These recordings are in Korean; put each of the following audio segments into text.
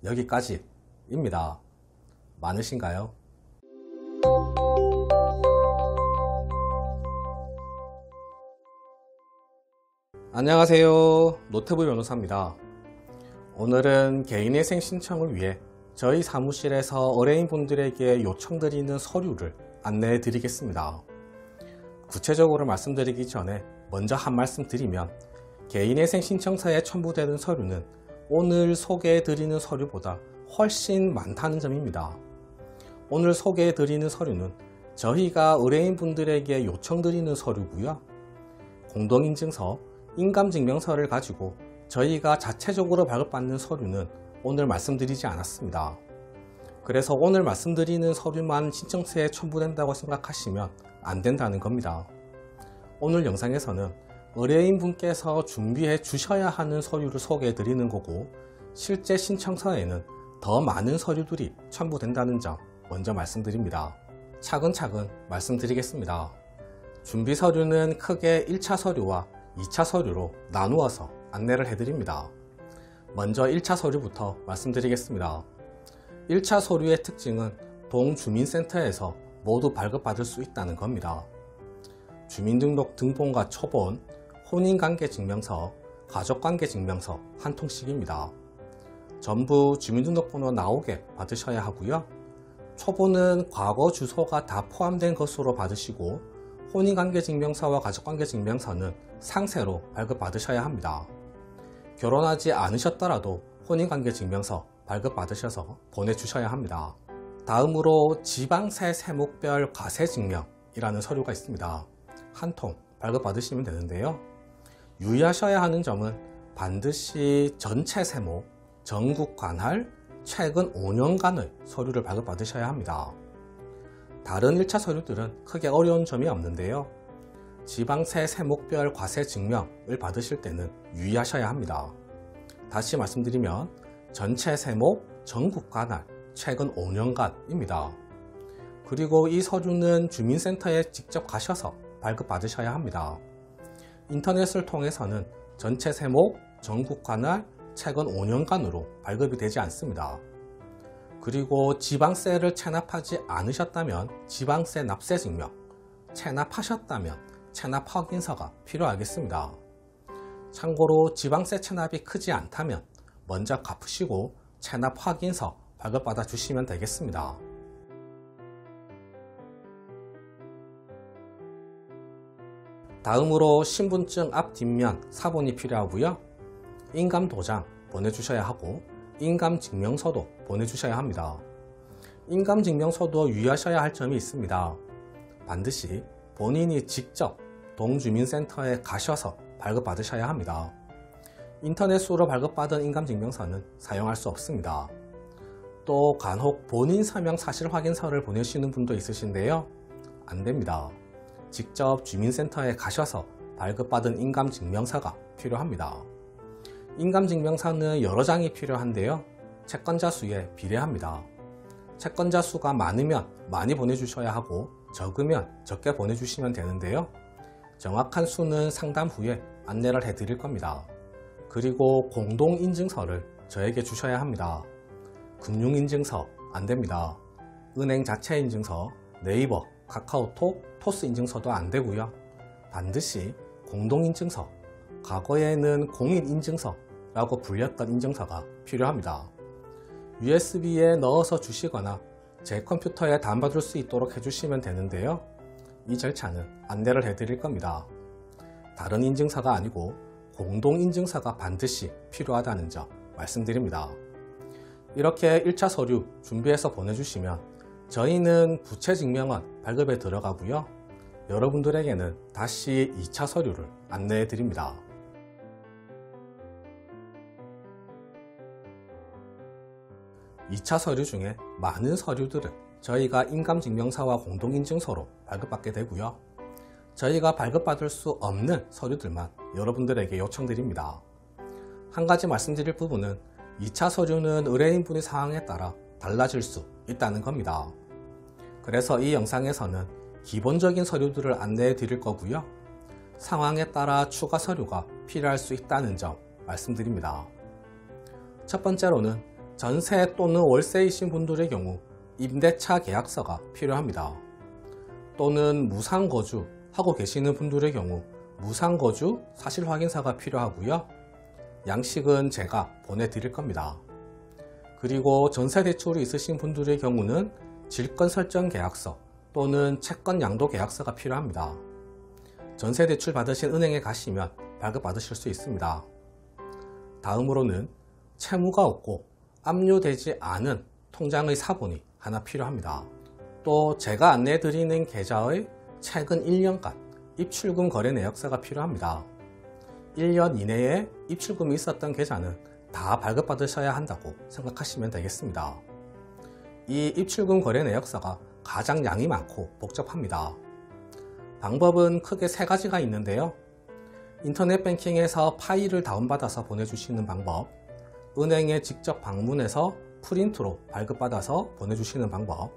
여기까지입니다. 많으신가요? 안녕하세요. 노태부 변호사입니다. 오늘은 개인회생 신청을 위해 저희 사무실에서 의뢰인분들에게 요청드리는 서류를 안내해 드리겠습니다. 구체적으로 말씀드리기 전에 먼저 한 말씀 드리면, 개인회생 신청서에 첨부되는 서류는 오늘 소개해 드리는 서류보다 훨씬 많다는 점입니다. 오늘 소개해 드리는 서류는 저희가 의뢰인분들에게 요청드리는 서류고요. 공동인증서, 인감증명서를 가지고 저희가 자체적으로 발급받는 서류는 오늘 말씀드리지 않았습니다. 그래서 오늘 말씀드리는 서류만 신청서에 첨부된다고 생각하시면 안 된다는 겁니다. 오늘 영상에서는 의뢰인분께서 준비해 주셔야 하는 서류를 소개해 드리는 거고, 실제 신청서에는 더 많은 서류들이 첨부된다는 점 먼저 말씀드립니다. 차근차근 말씀드리겠습니다. 준비 서류는 크게 1차 서류와 2차 서류로 나누어서 안내를 해드립니다. 먼저 1차 서류부터 말씀드리겠습니다. 1차 서류의 특징은 동주민센터에서 모두 발급받을 수 있다는 겁니다. 주민등록 등본과 초본, 혼인관계증명서, 가족관계증명서 한 통씩입니다. 전부 주민등록번호 나오게 받으셔야 하고요. 초본은 과거 주소가 다 포함된 것으로 받으시고, 혼인관계증명서와 가족관계증명서는 상세로 발급받으셔야 합니다. 결혼하지 않으셨더라도 혼인관계증명서 발급받으셔서 보내주셔야 합니다. 다음으로 지방세 세목별 과세증명이라는 서류가 있습니다. 한 통 발급받으시면 되는데요. 유의하셔야 하는 점은 반드시 전체 세목, 전국 관할, 최근 5년간의 서류를 발급받으셔야 합니다. 다른 1차 서류들은 크게 어려운 점이 없는데요. 지방세 세목별 과세 증명을 받으실 때는 유의하셔야 합니다. 다시 말씀드리면 전체 세목, 전국 관할, 최근 5년간입니다. 그리고 이 서류는 주민센터에 직접 가셔서 발급받으셔야 합니다. 인터넷을 통해서는 전체 세목, 전국 관할, 최근 5년간으로 발급이 되지 않습니다. 그리고 지방세를 체납하지 않으셨다면 지방세 납세 증명, 체납하셨다면 체납 확인서가 필요하겠습니다. 참고로 지방세 체납이 크지 않다면 먼저 갚으시고 체납 확인서 발급받아 주시면 되겠습니다. 다음으로 신분증 앞 뒷면 사본이 필요하고요. 인감도장 보내주셔야 하고, 인감증명서도 보내주셔야 합니다. 인감증명서도 유의하셔야 할 점이 있습니다. 반드시 본인이 직접 동주민센터에 가셔서 발급받으셔야 합니다. 인터넷으로 발급받은 인감증명서는 사용할 수 없습니다. 또 간혹 본인 서명 사실 확인서를 보내시는 분도 있으신데요. 안 됩니다. 직접 주민센터에 가셔서 발급받은 인감증명서가 필요합니다. 인감증명서는 여러 장이 필요한데요. 채권자 수에 비례합니다. 채권자 수가 많으면 많이 보내주셔야 하고, 적으면 적게 보내주시면 되는데요. 정확한 수는 상담 후에 안내를 해드릴 겁니다. 그리고 공동인증서를 저에게 주셔야 합니다. 금융인증서 안됩니다. 은행 자체 인증서, 네이버, 카카오톡, 토스 인증서도 안되고요. 반드시 공동인증서, 과거에는 공인인증서라고 불렸던 인증서가 필요합니다. USB에 넣어서 주시거나 제 컴퓨터에 다운받을 수 있도록 해주시면 되는데요. 이 절차는 안내를 해드릴 겁니다. 다른 인증서가 아니고 공동인증서가 반드시 필요하다는 점 말씀드립니다. 이렇게 1차 서류 준비해서 보내주시면 저희는 부채증명원 발급에 들어가고요. 여러분들에게는 다시 2차 서류를 안내해 드립니다. 2차 서류 중에 많은 서류들은 저희가 인감증명서와 공동인증서로 발급받게 되고요. 저희가 발급받을 수 없는 서류들만 여러분들에게 요청드립니다. 한 가지 말씀드릴 부분은 2차 서류는 의뢰인분의 상황에 따라 달라질 수 있다는 겁니다. 그래서 이 영상에서는 기본적인 서류들을 안내해 드릴 거고요. 상황에 따라 추가 서류가 필요할 수 있다는 점 말씀드립니다. 첫 번째로는 전세 또는 월세이신 분들의 경우 임대차 계약서가 필요합니다. 또는 무상거주 하고 계시는 분들의 경우 무상거주 사실확인서가 필요하고요. 양식은 제가 보내드릴 겁니다. 그리고 전세대출이 있으신 분들의 경우는 질권설정계약서 또는 채권양도계약서가 필요합니다. 전세대출 받으신 은행에 가시면 발급받으실 수 있습니다. 다음으로는 채무가 없고 압류되지 않은 통장의 사본이 하나 필요합니다. 또 제가 안내해드리는 계좌의 최근 1년간 입출금 거래 내역서가 필요합니다. 1년 이내에 입출금이 있었던 계좌는 다 발급받으셔야 한다고 생각하시면 되겠습니다. 이 입출금 거래 내역서가 가장 양이 많고 복잡합니다. 방법은 크게 3가지가 있는데요. 인터넷 뱅킹에서 파일을 다운받아서 보내주시는 방법, 은행에 직접 방문해서 프린트로 발급받아서 보내주시는 방법,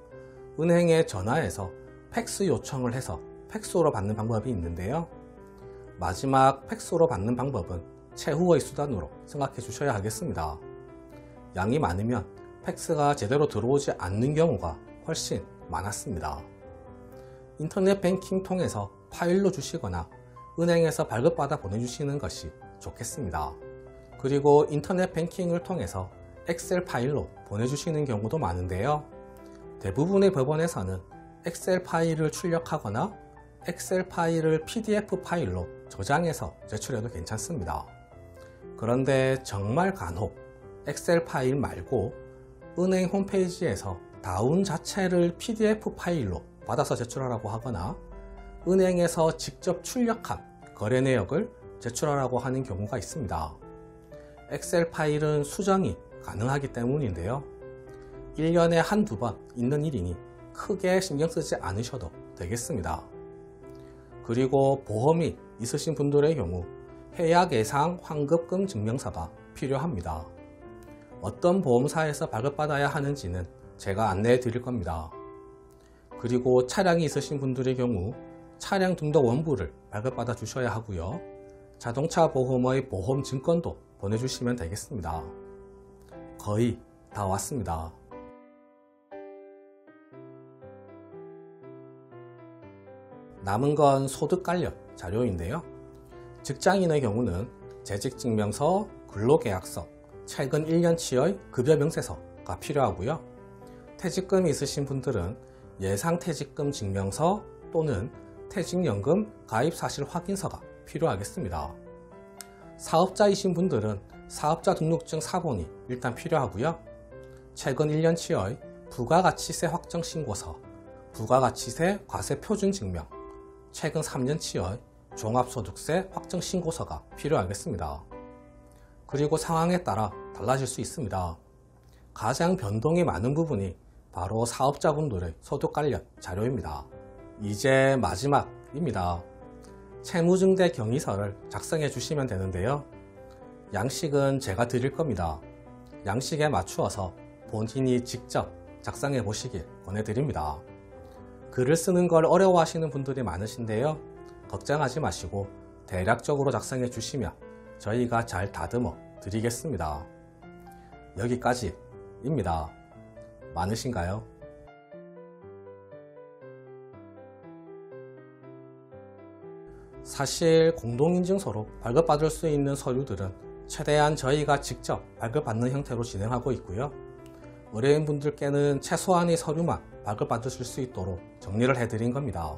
은행에 전화해서 팩스 요청을 해서 팩스로 받는 방법이 있는데요. 마지막 팩스로 받는 방법은 최후의 수단으로 생각해 주셔야 하겠습니다. 양이 많으면 팩스가 제대로 들어오지 않는 경우가 훨씬 많았습니다. 인터넷 뱅킹 통해서 파일로 주시거나 은행에서 발급받아 보내주시는 것이 좋겠습니다. 그리고 인터넷 뱅킹을 통해서 엑셀 파일로 보내주시는 경우도 많은데요. 대부분의 법원에서는 엑셀 파일을 출력하거나 엑셀 파일을 PDF 파일로 저장해서 제출해도 괜찮습니다. 그런데 정말 간혹 엑셀 파일 말고 은행 홈페이지에서 다운 자체를 PDF 파일로 받아서 제출하라고 하거나 은행에서 직접 출력한 거래 내역을 제출하라고 하는 경우가 있습니다. 엑셀 파일은 수정이 가능하기 때문인데요. 1년에 한두 번 있는 일이니 크게 신경 쓰지 않으셔도 되겠습니다. 그리고 보험이 있으신 분들의 경우 해약 예상 환급금 증명서가 필요합니다. 어떤 보험사에서 발급받아야 하는지는 제가 안내해 드릴 겁니다. 그리고 차량이 있으신 분들의 경우 차량 등록 원부를 발급받아 주셔야 하고요. 자동차 보험의 보험 증권도 보내주시면 되겠습니다. 거의 다 왔습니다. 남은 건 소득 관련 자료인데요. 직장인의 경우는 재직증명서, 근로계약서, 최근 1년치의 급여명세서가 필요하고요. 퇴직금이 있으신 분들은 예상퇴직금 증명서 또는 퇴직연금 가입사실 확인서가 필요하겠습니다. 사업자이신 분들은 사업자 등록증 사본이 일단 필요하고요. 최근 1년치의 부가가치세 확정신고서, 부가가치세 과세표준증명, 최근 3년치의 종합소득세 확정신고서가 필요하겠습니다. 그리고 상황에 따라 달라질 수 있습니다. 가장 변동이 많은 부분이 바로 사업자분들의 소득 관련 자료입니다. 이제 마지막입니다. 채무증대 경위서를 작성해 주시면 되는데요. 양식은 제가 드릴 겁니다. 양식에 맞추어서 본인이 직접 작성해 보시길 권해드립니다. 글을 쓰는 걸 어려워하시는 분들이 많으신데요. 걱정하지 마시고 대략적으로 작성해 주시면 저희가 잘 다듬어 드리겠습니다. 여기까지입니다. 많으신가요? 사실 공동인증서로 발급받을 수 있는 서류들은 최대한 저희가 직접 발급받는 형태로 진행하고 있고요. 의뢰인 분들께는 최소한의 서류만 발급받으실 수 있도록 정리를 해드린 겁니다.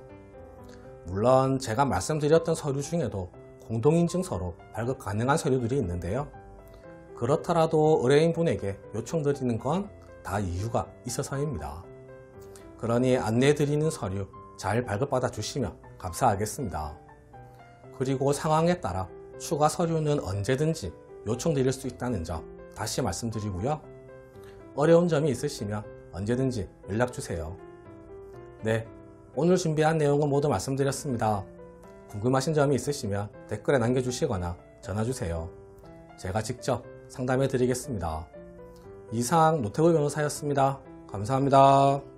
물론 제가 말씀드렸던 서류 중에도 공동인증서로 발급 가능한 서류들이 있는데요. 그렇더라도 의뢰인분에게 요청드리는 건 다 이유가 있어서입니다. 그러니 안내해드리는 서류 잘 발급받아 주시면 감사하겠습니다. 그리고 상황에 따라 추가 서류는 언제든지 요청드릴 수 있다는 점 다시 말씀드리고요. 어려운 점이 있으시면 언제든지 연락주세요. 네, 오늘 준비한 내용은 모두 말씀드렸습니다. 궁금하신 점이 있으시면 댓글에 남겨주시거나 전화주세요. 제가 직접 상담해 드리겠습니다. 이상 노태우 변호사였습니다. 감사합니다.